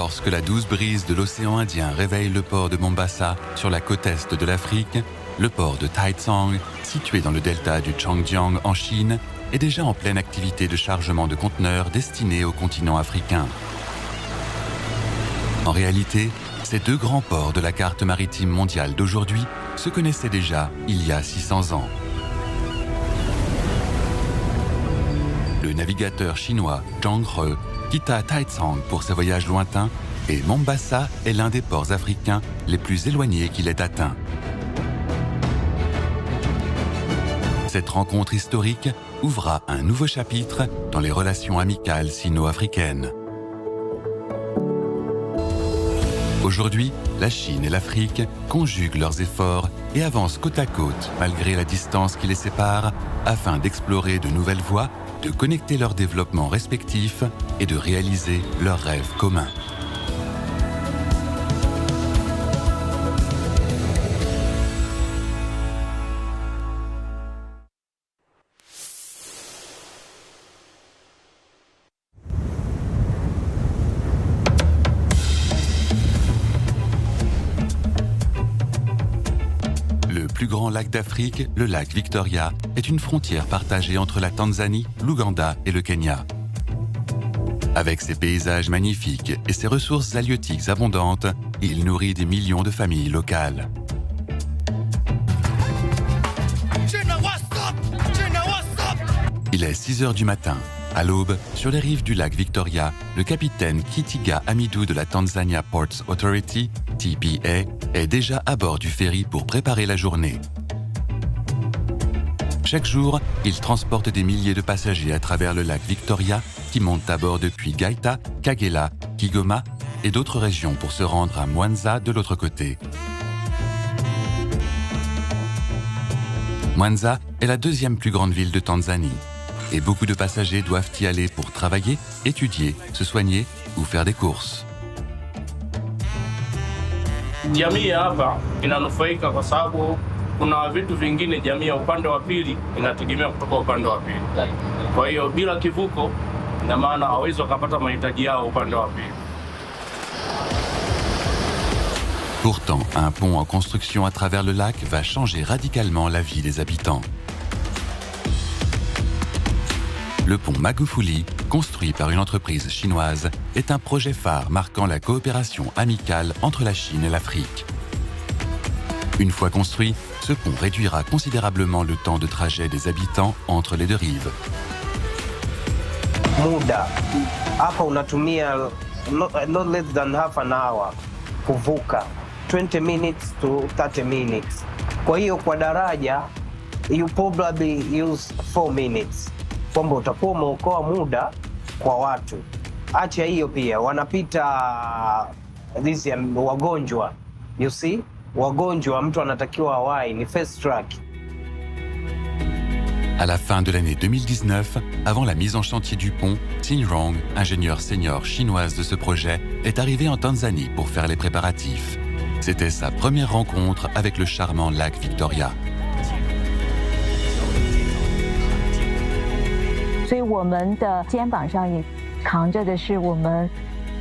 Lorsque la douce brise de l'océan Indien réveille le port de Mombasa sur la côte est de l'Afrique, le port de Taicang, situé dans le delta du Changjiang en Chine, est déjà en pleine activité de chargement de conteneurs destinés au continent africain. En réalité, ces deux grands ports de la carte maritime mondiale d'aujourd'hui se connaissaient déjà il y a 600 ans. Le navigateur chinois Zhang He quitta Taicang pour ses voyages lointains et Mombasa est l'un des ports africains les plus éloignés qu'il ait atteint. Cette rencontre historique ouvra un nouveau chapitre dans les relations amicales sino-africaines. Aujourd'hui, la Chine et l'Afrique conjuguent leurs efforts et avancent côte à côte malgré la distance qui les sépare afin d'explorer de nouvelles voies, de connecter leurs développements respectifs et de réaliser leurs rêves communs. Le plus grand lac d'Afrique, le lac Victoria, est une frontière partagée entre la Tanzanie, l'Ouganda et le Kenya. Avec ses paysages magnifiques et ses ressources halieutiques abondantes, il nourrit des millions de familles locales. Il est 6 heures du matin. À l'aube, sur les rives du lac Victoria, le capitaine Kitiga Amidou de la Tanzania Ports Authority, TPA, est déjà à bord du ferry pour préparer la journée. Chaque jour, il transporte des milliers de passagers à travers le lac Victoria qui montent à bord depuis Gaïta, Kagera, Kigoma et d'autres régions pour se rendre à Mwanza de l'autre côté. Mwanza est la deuxième plus grande ville de Tanzanie et beaucoup de passagers doivent y aller pour travailler, étudier, se soigner ou faire des courses. Jamii hapa inanufaika kwa sababu kuna vitu vingine jamii ya upande wa pili inategemea kutoka upande wa pili. Kwa hiyo bila kivuko ina maana hawezi kupata mahitaji yao upande wa pili. Pourtant, un pont en construction à travers le lac va changer radicalement la vie des habitants. Le pont Magufuli, construit par une entreprise chinoise, est un projet phare marquant la coopération amicale entre la Chine et l'Afrique. Une fois construit, ce pont réduira considérablement le temps de trajet des habitants entre les deux rives. Muda hapa unatumia not less than half an hour kuvuka, 20 minutes to 30 minutes. Kwa hiyo kwa daraja you probably use 4 minutes. Kwamba utakuwa umeokoa muda kwa watu. Acha hiyo pia wanapita wagonjwa. You see? Wagonjwa mtu anatakiwa awai ni fast track. À la fin de l'année 2019, avant la mise en chantier du pont, Tin Rong, ingénieure senior chinoise de ce projet, est arrivée en Tanzanie pour faire les préparatifs. C'était sa première rencontre avec le charmant lac Victoria. 所以我们的肩膀上也扛着的是我们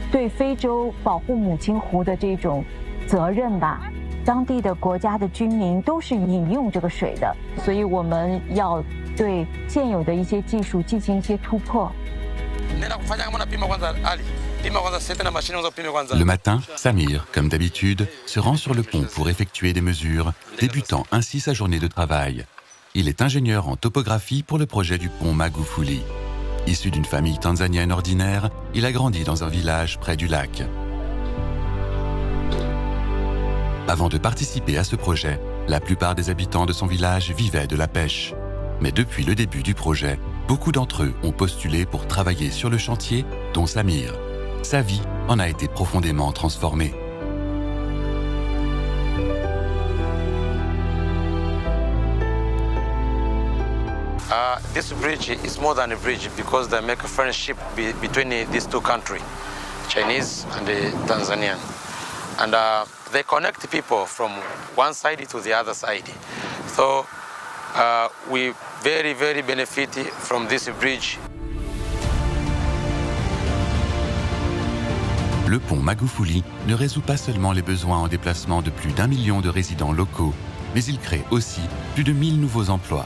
对非洲保护母亲湖的这种责任吧。当地的国家的军民都是饮用这个水的，所以我们要对现有的一些技术进行一些突破。 Le matin, Samir, comme d'habitude, se rend sur le pont pour effectuer des mesures, débutant ainsi sa journée de travail. Il est ingénieur en topographie pour le projet du pont Magufuli. Issu d'une famille tanzanienne ordinaire, il a grandi dans un village près du lac. Avant de participer à ce projet, la plupart des habitants de son village vivaient de la pêche. Mais depuis le début du projet, beaucoup d'entre eux ont postulé pour travailler sur le chantier, dont Samir. Sa vie en a été profondément transformée. This bridge is more than a bridge because they make a friendship between these two countries, Chinese and the Tanzanian. And they connect people from one side to the other side. So we very, very benefit from this bridge. Le pont Magufuli ne résout pas seulement les besoins en déplacement de plus d'1 million de résidents locaux, mais il crée aussi plus de 1000 nouveaux emplois.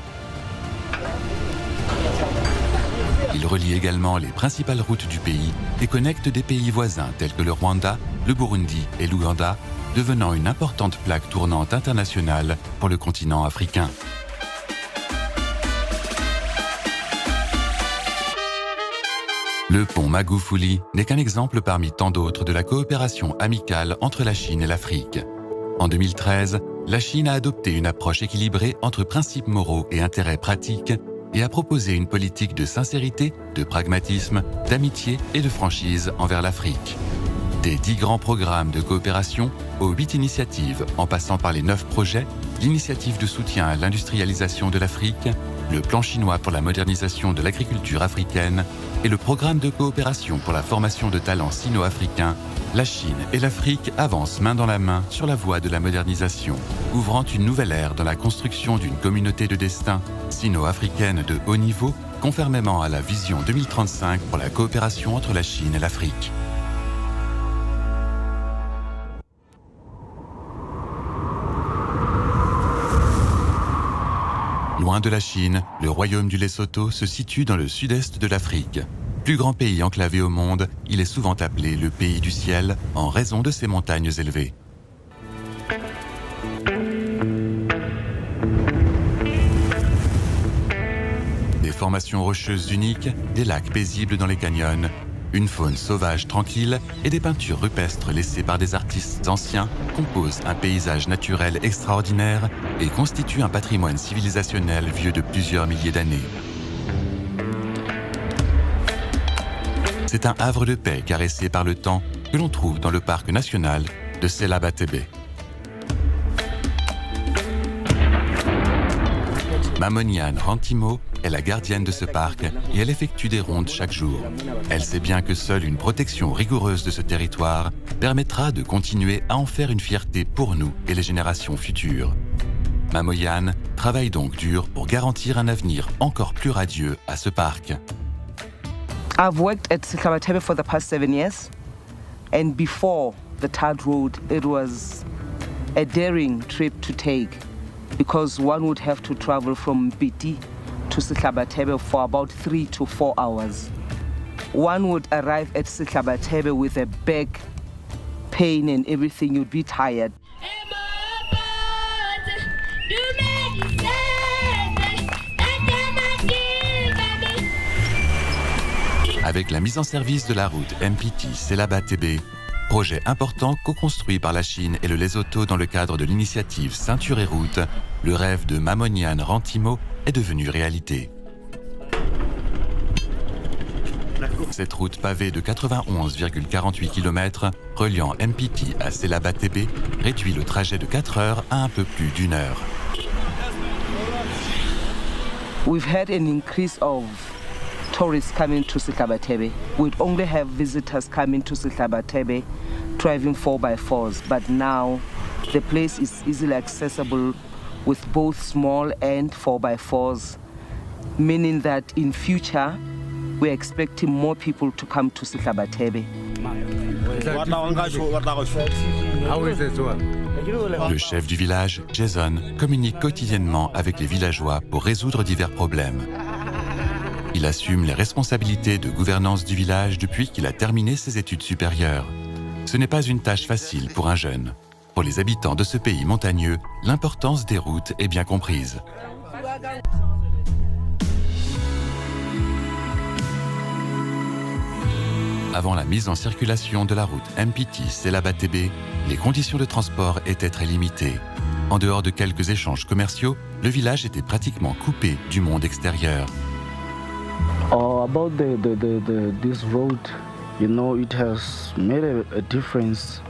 Il relie également les principales routes du pays et connecte des pays voisins tels que le Rwanda, le Burundi et l'Ouganda, devenant une importante plaque tournante internationale pour le continent africain. Le pont Magufuli n'est qu'un exemple parmi tant d'autres de la coopération amicale entre la Chine et l'Afrique. En 2013, la Chine a adopté une approche équilibrée entre principes moraux et intérêts pratiques et a proposé une politique de sincérité, de pragmatisme, d'amitié et de franchise envers l'Afrique. Des 10 grands programmes de coopération aux 8 initiatives, en passant par les 9 projets, l'initiative de soutien à l'industrialisation de l'Afrique, le plan chinois pour la modernisation de l'agriculture africaine et le programme de coopération pour la formation de talents sino-africains, la Chine et l'Afrique avancent main dans la main sur la voie de la modernisation, ouvrant une nouvelle ère dans la construction d'une communauté de destin sino-africaine de haut niveau, conformément à la vision 2035 pour la coopération entre la Chine et l'Afrique. Loin de la Chine, le royaume du Lesotho se situe dans le sud-est de l'Afrique. Plus grand pays enclavé au monde, il est souvent appelé le pays du ciel en raison de ses montagnes élevées. Des formations rocheuses uniques, des lacs paisibles dans les canyons, une faune sauvage tranquille et des peintures rupestres laissées par des artistes anciens composent un paysage naturel extraordinaire et constituent un patrimoine civilisationnel vieux de plusieurs milliers d'années. C'est un havre de paix caressé par le temps que l'on trouve dans le parc national de Selabatebe. Mamoniane Rantimo est la gardienne de ce parc et elle effectue des rondes chaque jour. Elle sait bien que seule une protection rigoureuse de ce territoire permettra de continuer à en faire une fierté pour nous et les générations futures. Mamoyane travaille donc dur pour garantir un avenir encore plus radieux à ce parc. I've worked at Sihlabatebe for the past 7 years, and before the tarred road, it was a daring trip to take because one would have to travel from Biti to Sihlabatebe for about 3 to 4 hours. One would arrive at Sihlabatebe with a back pain and everything, you'd be tired. Avec la mise en service de la route MPT Selabatebe, projet important co-construit par la Chine et le Lesotho dans le cadre de l'initiative Ceinture et Route, le rêve de Mamoniane Rantimo est devenu réalité. Cette route pavée de 91,48 km reliant MPT à Selabatebe réduit le trajet de 4 heures à un peu plus d'1 heure. We've had an increase of tourists coming to Sihlabatebe. We'd only have visitors coming to Sihlabatebe driving 4x4s, but now the place is easily accessible with both small and 4x4s, meaning that in future we're expecting more people to come to Sihlabatebe. Le chef du village, Jason, communique quotidiennement avec les villageois pour résoudre divers problèmes. Il assume les responsabilités de gouvernance du village depuis qu'il a terminé ses études supérieures. Ce n'est pas une tâche facile pour un jeune. Pour les habitants de ce pays montagneux, l'importance des routes est bien comprise. Avant la mise en circulation de la route MPT Selabatebe, les conditions de transport étaient très limitées. En dehors de quelques échanges commerciaux, le village était pratiquement coupé du monde extérieur. About this road, you know, it has made a difference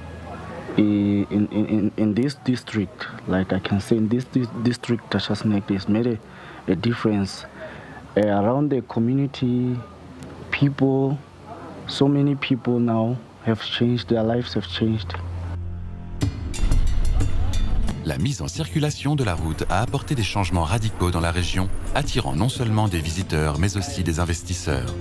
in this district. Like I can say, in this district, Tashasnek, it's made a difference around the community. People, so many people now have changed. Their lives have changed. La mise en circulation de la route a apporté des changements radicaux dans la région, attirant non seulement des visiteurs, mais aussi des investisseurs.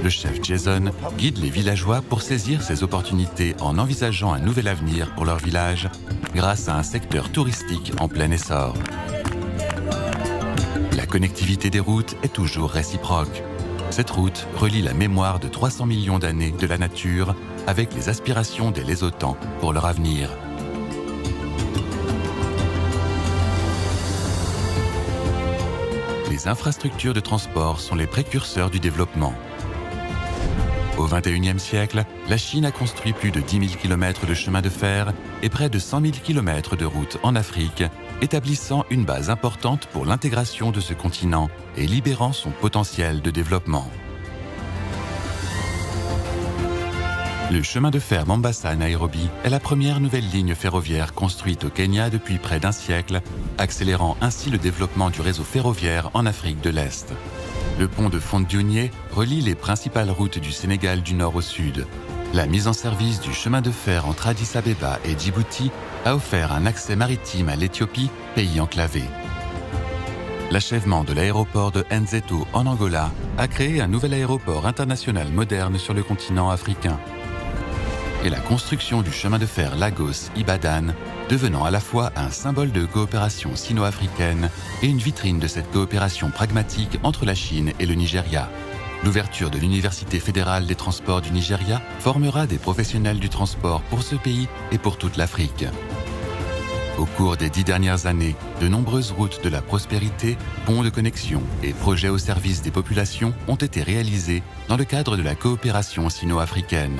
Le chef Jason guide les villageois pour saisir ces opportunités en envisageant un nouvel avenir pour leur village grâce à un secteur touristique en plein essor. La connectivité des routes est toujours réciproque. Cette route relie la mémoire de 300 millions d'années de la nature avec les aspirations des Lesotans pour leur avenir. Les infrastructures de transport sont les précurseurs du développement. Au XXIe siècle, la Chine a construit plus de 10 000 km de chemin de fer et près de 100 000 km de routes en Afrique, établissant une base importante pour l'intégration de ce continent et libérant son potentiel de développement. Le chemin de fer Mombasa-Nairobi est la première nouvelle ligne ferroviaire construite au Kenya depuis près d'un siècle, accélérant ainsi le développement du réseau ferroviaire en Afrique de l'Est. Le pont de Fondiougne relie les principales routes du Sénégal du nord au sud. La mise en service du chemin de fer entre Addis Abeba et Djibouti a offert un accès maritime à l'Éthiopie, pays enclavé. L'achèvement de l'aéroport de Nzeto en Angola a créé un nouvel aéroport international moderne sur le continent africain. Et la construction du chemin de fer Lagos-Ibadan, devenant à la fois un symbole de coopération sino-africaine et une vitrine de cette coopération pragmatique entre la Chine et le Nigeria. L'ouverture de l'Université fédérale des transports du Nigeria formera des professionnels du transport pour ce pays et pour toute l'Afrique. Au cours des 10 dernières années, de nombreuses routes de la prospérité, ponts de connexion et projets au service des populations ont été réalisés dans le cadre de la coopération sino-africaine.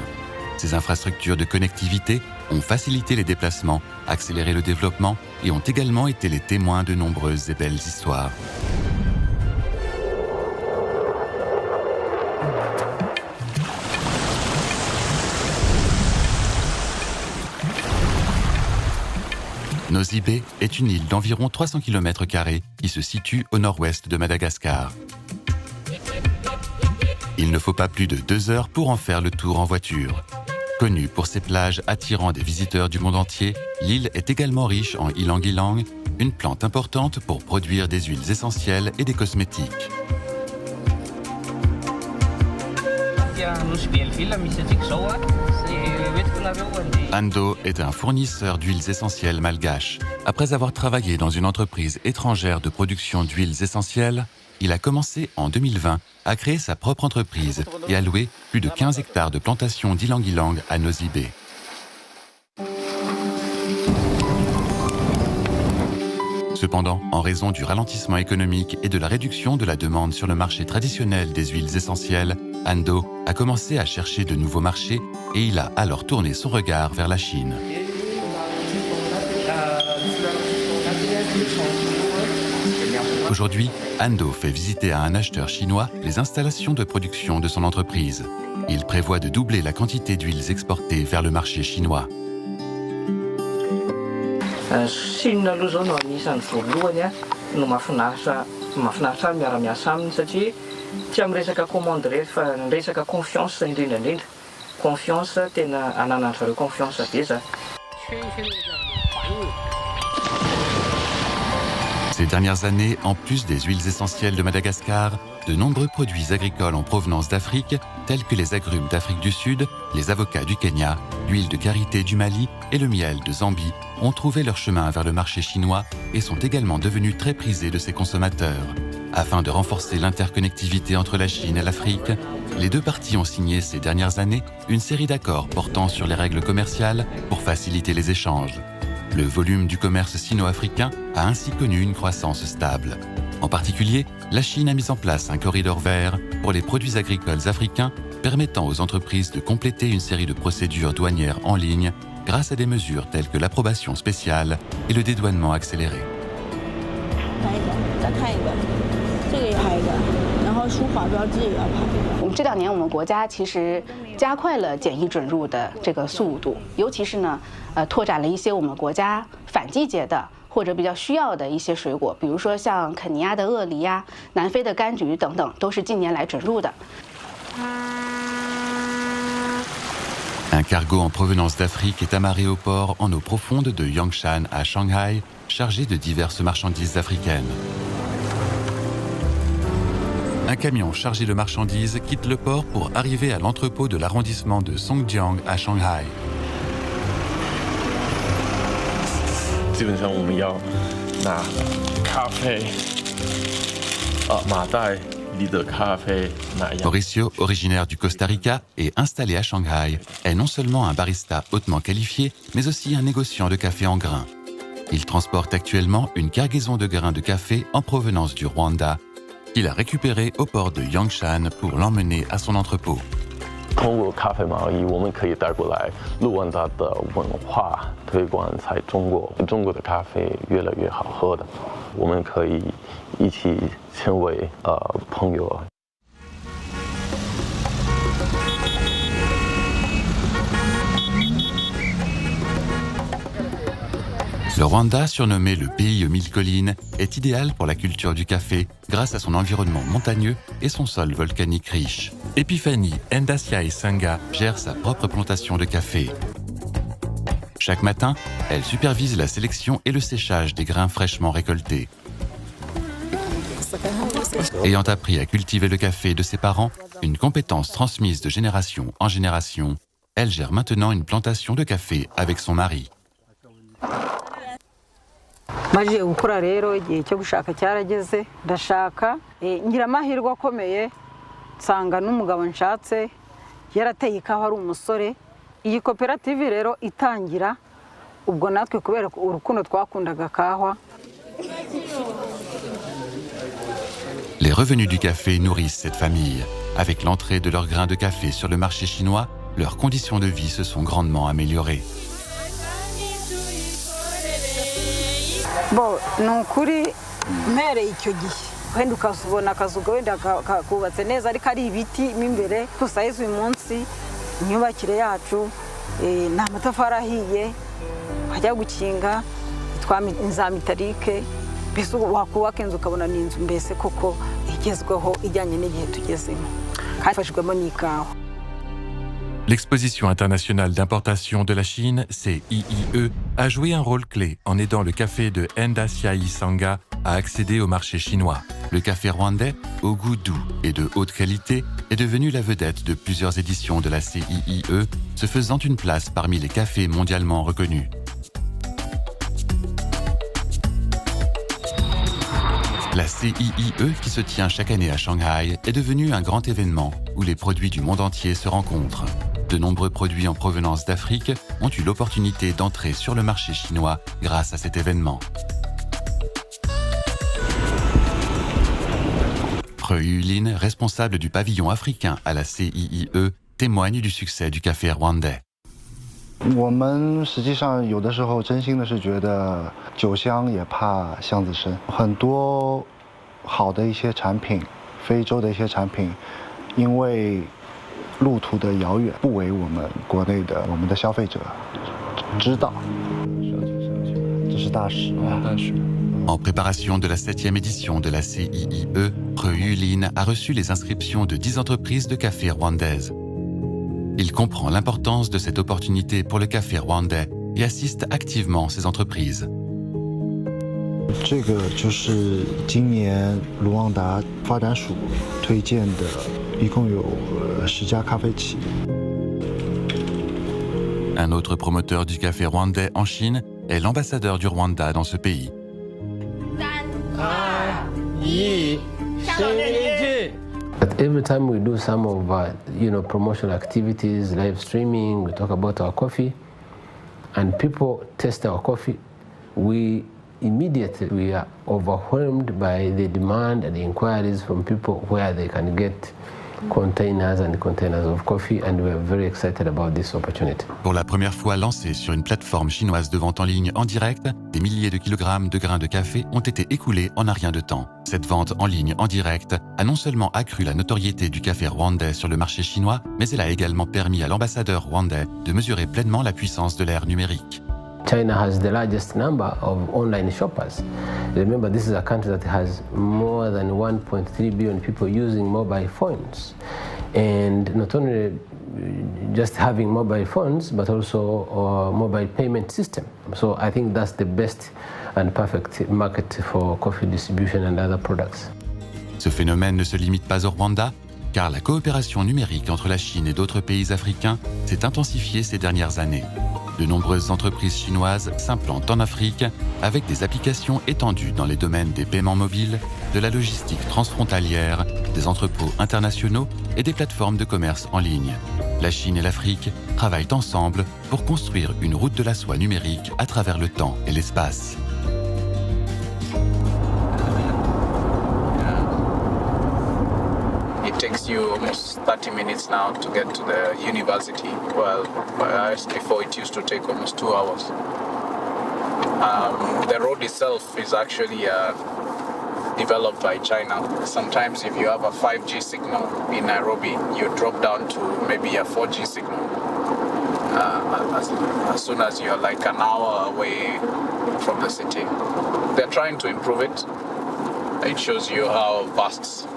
Ces infrastructures de connectivité ont facilité les déplacements, accéléré le développement et ont également été les témoins de nombreuses et belles histoires. Nosy Be est une île d'environ 300 km² qui se situe au nord-ouest de Madagascar. Il ne faut pas plus de 2 heures pour en faire le tour en voiture. Connue pour ses plages attirant des visiteurs du monde entier, l'île est également riche en ylang-ylang, une plante importante pour produire des huiles essentielles et des cosmétiques. Ando est un fournisseur d'huiles essentielles malgaches. Après avoir travaillé dans une entreprise étrangère de production d'huiles essentielles, il a commencé en 2020 à créer sa propre entreprise et à louer plus de 15 hectares de plantations d'ylang-ylang à Nosy Be. Cependant, en raison du ralentissement économique et de la réduction de la demande sur le marché traditionnel des huiles essentielles, Ando a commencé à chercher de nouveaux marchés et il a alors tourné son regard vers la Chine. Aujourd'hui, Ando fait visiter à un acheteur chinois les installations de production de son entreprise. Il prévoit de doubler la quantité d'huiles exportées vers le marché chinois. Chine aloha zao no anisan'ny voalohany no mahafinaritra miara-miasa aminy satria tsy amin'ny resaka commande rehefa ny resaka confiance indrindra. Confiance tena ananany zareo confiance be zany. Ces dernières années, en plus des huiles essentielles de Madagascar, de nombreux produits agricoles en provenance d'Afrique, tels que les agrumes d'Afrique du Sud, les avocats du Kenya, l'huile de karité du Mali et le miel de Zambie, ont trouvé leur chemin vers le marché chinois et sont également devenus très prisés de ses consommateurs. Afin de renforcer l'interconnectivité entre la Chine et l'Afrique, les deux parties ont signé ces dernières années une série d'accords portant sur les règles commerciales pour faciliter les échanges. Le volume du commerce sino-africain a ainsi connu une croissance stable. En particulier, la Chine a mis en place un corridor vert pour les produits agricoles africains permettant aux entreprises de compléter une série de procédures douanières en ligne grâce à des mesures telles que l'approbation spéciale et le dédouanement accéléré. Un cargo en provenance d'Afrique est amarré au port en eau profonde de Yangshan à Shanghai, chargé de diverses marchandises africaines. un camion chargé de marchandises quitte le port pour arriver à l'entrepôt de l'arrondissement de Songjiang à Shanghai. 基本上我们要拿咖啡，马袋里的咖啡那样。 Mauricio, originaire du Costa Rica et installé à Shanghai, est non seulement un barista hautement qualifié, mais aussi un négociant de café en grains. Il transporte actuellement une cargaison de grains de café en provenance du Rwanda, qu'il a récupéré au port de Yangshan pour l'emmener à son entrepôt. 通过咖啡贸易，我们可以带过来卢旺达的文化，推广在中国。中国的咖啡越来越好喝的，我们可以一起成为朋友。 Le Rwanda, surnommé le pays aux 1000 collines, est idéal pour la culture du café grâce à son environnement montagneux et son sol volcanique riche. Epiphanie Ndasia Sanga gère sa propre plantation de café. Chaque matin, elle supervise la sélection et le séchage des grains fraîchement récoltés. Ayant appris à cultiver le café de ses parents, une compétence transmise de génération en génération, elle gère maintenant une plantation de café avec son mari. Maze gukura rero igihe cyo gushaka cyarageze ndashaka ngira amahirwe akomeye nsanga n'umugabo nshatse yarateye ikawa ari umusore iyi koperative rero itangira ubwo natwe kubera urukundo twakundaga kawa. Les revenus du café nourrissent cette famille. Avec l'entrée de leurs grains de café sur le marché chinois, leurs conditions de vie se sont grandement améliorées. Bo nukuri mere icyo gihe wenda ukazubona akazuga wenda kubatse neza ariko ari ibiti mimbere tusayize uyu munsi inyubakire yacu nta matafari ahiye hajya gukinga inza mitarike mbese wakubaka inzu ukabona ni inzu mbese koko igezweho ijyanye n'igihe tugezemo kandi ifashijwemo n'ikawa. L'Exposition internationale d'importation de la Chine, CIIE, a joué un rôle clé en aidant le café de Ndasia Sanga à accéder au marché chinois. Le café rwandais, au goût doux et de haute qualité, est devenu la vedette de plusieurs éditions de la CIIE, se faisant une place parmi les cafés mondialement reconnus. La CIIE, qui se tient chaque année à Shanghai, est devenue un grand événement où les produits du monde entier se rencontrent. De nombreux produits en provenance d'Afrique ont eu l'opportunité d'entrer sur le marché chinois grâce à cet événement. He Yulin, responsable du pavillon africain à la CIIE, témoigne du succès du café rwandais. 我们实际上有的时候真心的是觉得酒香也怕巷子深，很多好的一些产品，非洲的一些产品，因为路途的遥远，不为我们国内的我们的消费者知道，这是大事啊！大事。 En préparation de la 7e édition de la CIIE, He Yulin a reçu les inscriptions de 10 entreprises de café rwandaises. Il comprend l'importance de cette opportunité pour le café rwandais et assiste activement ces entreprises. 这个就是今年卢旺达发展署推荐的，一共有10家咖啡企。 Un autre promoteur du café rwandais en Chine est l'ambassadeur du Rwanda dans ce pays. Every time we do some of promotional activities, live streaming, we talk about our coffee, and people taste our coffee, we are overwhelmed by the demand and the inquiries from people where they can get containers and containers of coffee, and we are very excited about this opportunity. Pour la première fois lancée sur une plateforme chinoise de vente en ligne en direct, des milliers de kilogrammes de grains de café ont été écoulés en un rien de temps. Cette vente en ligne en direct a non seulement accru la notoriété du café rwandais sur le marché chinois, mais elle a également permis à l'ambassadeur rwandais de mesurer pleinement la puissance de l'ère numérique. China has the largest number of online shoppers. Remember, this is a country that has more than 1.3 billion people using mobile phones. And not only just having mobile phones, but also a mobile payment system. So I think that's the best and perfect market for coffee distribution and other products. Ce phénomène ne se limite pas au Rwanda, car la coopération numérique entre la Chine et d'autres pays africains s'est intensifiée ces dernières années. De nombreuses entreprises chinoises s'implantent en Afrique avec des applications étendues dans les domaines des paiements mobiles, de la logistique transfrontalière, des entrepôts internationaux et des plateformes de commerce en ligne. La Chine et l'Afrique travaillent ensemble pour construire une route de la soie numérique à travers le temps et l'espace. It takes you almost 30 minutes now to get to the university, well, before it used to take almost 2 hours. The road itself is actually developed by China. Sometimes if you have a 5G signal in Nairobi, you drop down to maybe a 4G signal. As soon as you're like an hour away from the city. They're trying to improve it. It shows you how vast,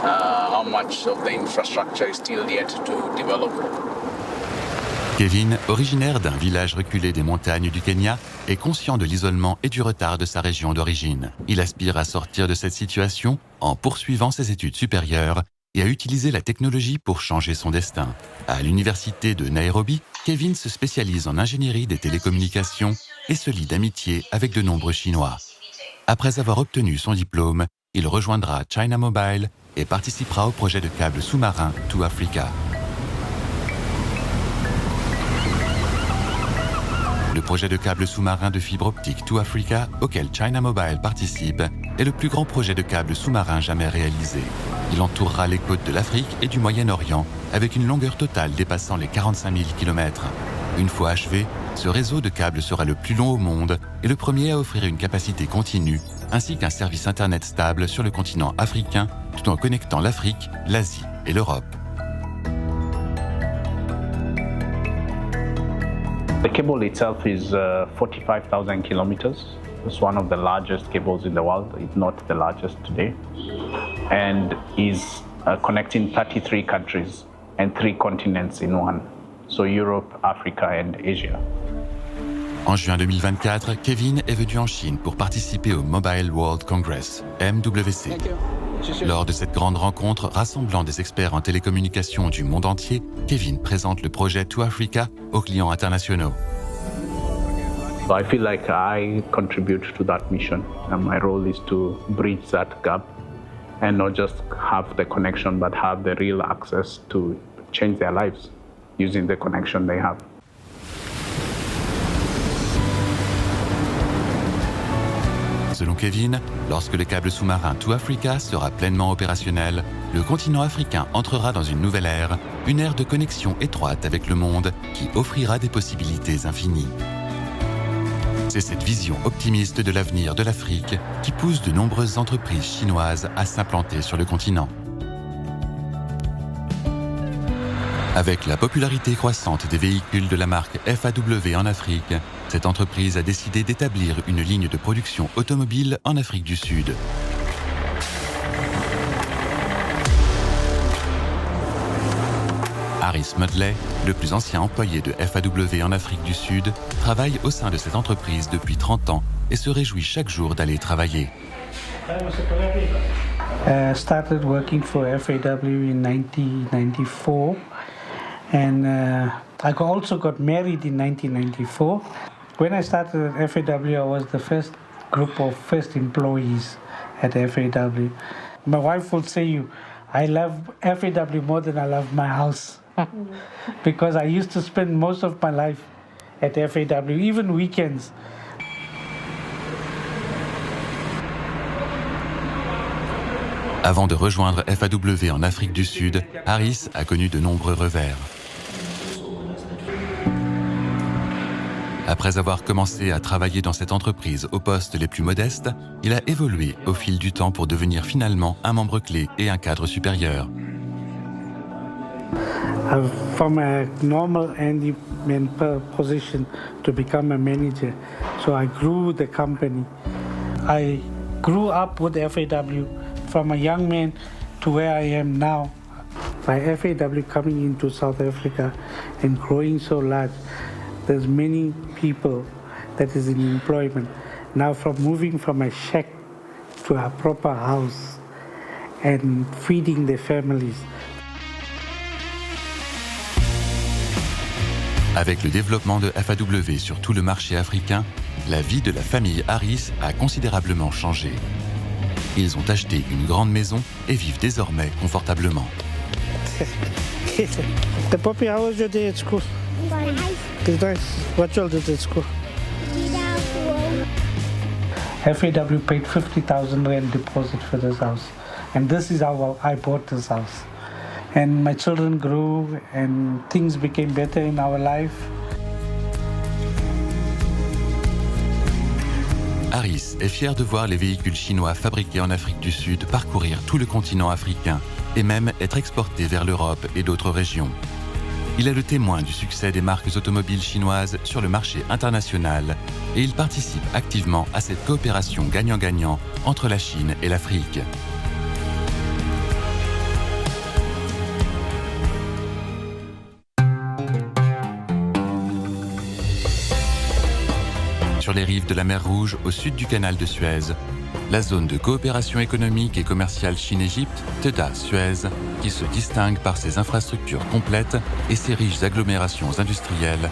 how much of the infrastructure is still yet to develop. Kevin, originaire d'un village reculé des montagnes du Kenya, est conscient de l'isolement et du retard de sa région d'origine. Il aspire à sortir de cette situation en poursuivant ses études supérieures et à utiliser la technologie pour changer son destin. À l'université de Nairobi, Kevin se spécialise en ingénierie des télécommunications et se lie d'amitié avec de nombreux Chinois. Après avoir obtenu son diplôme, il rejoindra China Mobile et participera au projet de câble sous-marin To Africa. Le projet de câble sous-marin de fibre optique To Africa, auquel China Mobile participe, est le plus grand projet de câble sous-marin jamais réalisé. Il entourera les côtes de l'Afrique et du Moyen-Orient, avec une longueur totale dépassant les 45 000 km. Une fois achevé, ce réseau de câbles sera le plus long au monde et le premier à offrir une capacité continue, ainsi qu'un service Internet stable sur le continent africain, tout en connectant l'Afrique, l'Asie et l'Europe. The cable itself is 45,000 kilometers. It's one of the largest cables in the world, if not the largest today, and is connecting 33 countries and 3 continents in one, so Europe, Africa and Asia. En juin 2024, Kevin est venu en Chine pour participer au Mobile World Congress, MWC. Lors de cette grande rencontre rassemblant des experts en télécommunications du monde entier, Kevin présente le projet To Africa aux clients internationaux. I feel like I contribute to that mission, and my role is to bridge that gap and not just have the connection, but have the real access to change their lives using the connection they have. Selon Kevin, lorsque le câble sous-marin To Africa sera pleinement opérationnel, le continent africain entrera dans une nouvelle ère, une ère de connexion étroite avec le monde qui offrira des possibilités infinies. C'est cette vision optimiste de l'avenir de l'Afrique qui pousse de nombreuses entreprises chinoises à s'implanter sur le continent. Avec la popularité croissante des véhicules de la marque FAW en Afrique, cette entreprise a décidé d'établir une ligne de production automobile en Afrique du Sud. Harris Mudley, le plus ancien employé de FAW en Afrique du Sud, travaille au sein de cette entreprise depuis 30 ans et se réjouit chaque jour d'aller travailler. I started working for FAW in 1994, and I also got married in 1994. When I started at FAW, I was the first employees at FAW. My wife will say I love FAW more than I love my house. Because I used to spend most of my life at FAW, even weekends. Avant de rejoindre FAW en Afrique du Sud, Harris a connu de nombreux revers. Après avoir commencé à travailler dans cette entreprise aux postes les plus modestes, il a évolué au fil du temps pour devenir finalement un membre clé et un cadre supérieur. From a normal handyman position to become a manager, so I grew the company. I grew up with FAW from a young man to where I am now. By FAW coming into South Africa and growing so large, there's many people that is in employment. Now from moving from a shack to a proper house, and feeding their families. Avec le développement de FAW sur tout le marché africain, la vie de la famille Harris a considérablement changé. Ils ont acheté une grande maison et vivent désormais confortablement. The puppy, how was your day at school? It's nice. What you all did at school? FAW paid 50,000 rand deposit for this house. And this is how I bought this house. And my children grew and things became better in our life. Harris est fier de voir les véhicules chinois fabriqués en Afrique du Sud parcourir tout le continent africain et même être exportés vers l'Europe et d'autres régions. Il est le témoin du succès des marques automobiles chinoises sur le marché international et il participe activement à cette coopération gagnant-gagnant entre la Chine et l'Afrique. Sur les rives de la mer Rouge, au sud du canal de Suez, la zone de coopération économique et commerciale Chine-Égypte, TEDA-Suez, qui se distingue par ses infrastructures complètes et ses riches agglomérations industrielles,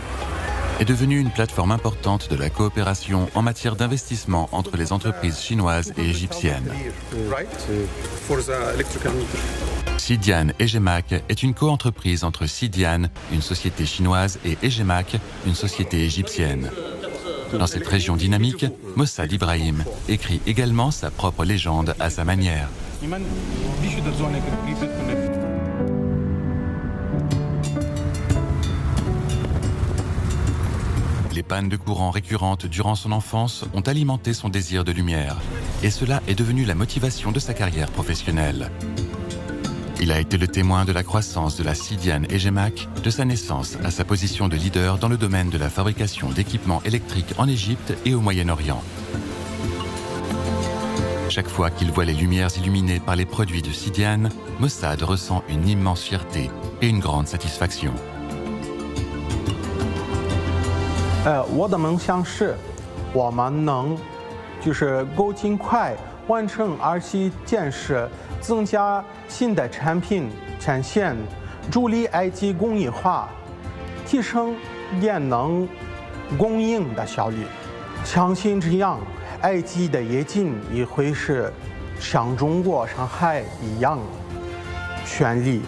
est devenue une plateforme importante de la coopération en matière d'investissement entre les entreprises chinoises et égyptiennes. Sidian Egemac est une coentreprise entre Sidian, une société chinoise, et Egemac, une société égyptienne. Dans cette région dynamique, Mossad Ibrahim écrit également sa propre légende à sa manière. Les pannes de courant récurrentes durant son enfance ont alimenté son désir de lumière, et cela est devenu la motivation de sa carrière professionnelle. Il a été le témoin de la croissance de la Sidian Egemac, de sa naissance à sa position de leader dans le domaine de la fabrication d'équipements électriques en Égypte et au Moyen-Orient. Chaque fois qu'il voit les lumières illuminées par les produits de Sidian, Mossad ressent une immense fierté et une grande satisfaction. 我的梦想是我们能够尽快完成儿期建设，增加新的产品产线，助力埃及工业化，提升电能供应的效率。相信这样，埃及的夜景也会是像中国上海一样绚丽。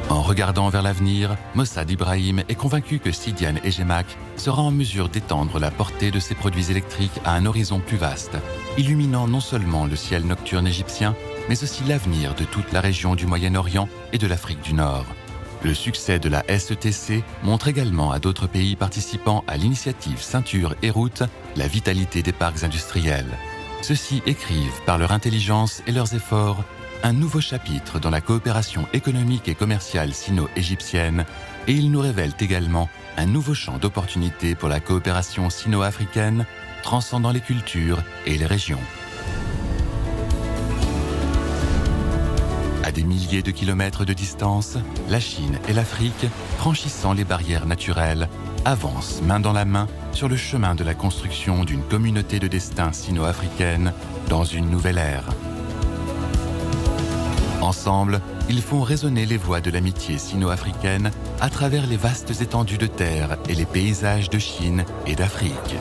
En regardant vers l'avenir, Mossad Ibrahim est convaincu que Sidian Egemac sera en mesure d'étendre la portée de ses produits électriques à un horizon plus vaste, illuminant non seulement le ciel nocturne égyptien, mais aussi l'avenir de toute la région du Moyen-Orient et de l'Afrique du Nord. Le succès de la SETC montre également à d'autres pays participant à l'initiative Ceinture et Route la vitalité des parcs industriels. Ceux-ci écrivent par leur intelligence et leurs efforts un nouveau chapitre dans la coopération économique et commerciale sino-égyptienne et ils nous révèlent également un nouveau champ d'opportunités pour la coopération sino-africaine transcendant les cultures et les régions. À des milliers de kilomètres de distance, la Chine et l'Afrique, franchissant les barrières naturelles, avancent main dans la main sur le chemin de la construction d'une communauté de destin sino-africaine dans une nouvelle ère. Ensemble, ils font résonner les voix de l'amitié sino-africaine à travers les vastes étendues de terre et les paysages de Chine et d'Afrique.